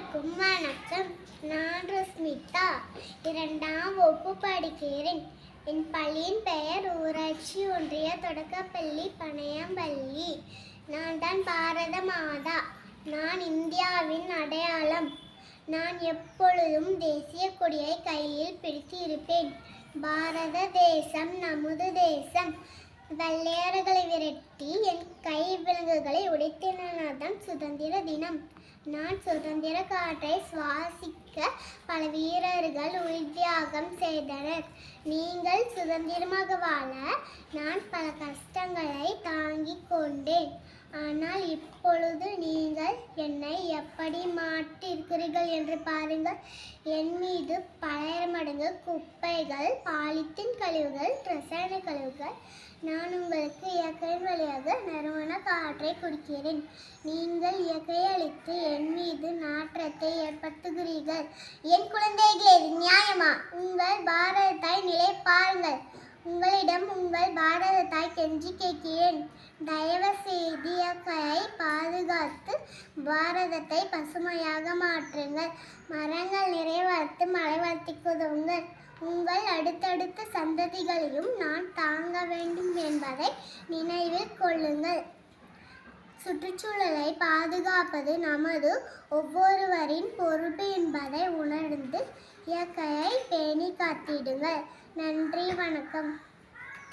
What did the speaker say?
அனைவருக்கும் வணக்கம். நான் ரஸ்மிதா, 2ஆம் வகுப்பு படிக்கிறேன். என் பள்ளியின் பெயர் ஊராட்சி ஒன்றிய தொடக்கப்பள்ளி பனையம்பள்ளி. நான் தான் பாரத மாதா. நான் இந்தியாவின் அடையாளம். நான் எப்பொழுதும் தேசிய கொடியை கையில் பிடித்து இருப்பேன். பாரத தேசம் நமது தேசம். வெள்ளையர்களை விரட்டி என் கை விலங்குகளை உடைத்தனதான் சுதந்திர தினம். நான் சுதந்திர காற்றை சுவாசிக்க பல வீரர்கள் உயிர் தியாகம் செய்தனர். நீங்கள் சுதந்திரமாக வாழ நான் பல கஷ்டங்களை தாங்கிக் கொண்டேன். ஆனால் இப்பொழுது நீங்கள் என்னை எப்படி மாற்றிருக்கிறீர்கள் என்று பாருங்கள். என் மீது பல மடங்கு குப்பைகள், பாலித்தீன் கழிவுகள், ரசாயன கழிவுகள். நான் உங்களுக்கு இயற்கையின் வழியாக நறுமண காற்றை குடிக்கிறேன். நீங்கள் இயற்கையை அழித்து என் மீது நாற்றத்தை ஏற்படுத்துகிறீர்கள். என் குழந்தைகளே, இது நியாயமா? உங்கள் பாரத தாய் நிலை பாருங்கள். உங்களிடம் உங்கள் பாரத தாய் கெஞ்சி கேட்கிறேன். தயவு செய்து இயற்கையை பாதுகாத்து பாரதத்தை பசுமையாக மாற்றுங்கள். மரங்கள் நிறைய வளர்த்து மழை வளர்த்திக்கு உதவுங்கள். உங்கள் அடுத்தடுத்த சந்ததிகளையும் நான் தாங்க வேண்டும் என்பதை நினைவில் கொள்ளுங்கள். சுற்றுச்சூழலை பாதுகாப்பது நமது ஒவ்வொருவரின் பொறுப்பு என்பதை உணர்ந்து இயற்கையை பேணி காத்திடுங்கள். நன்றி, வணக்கம்.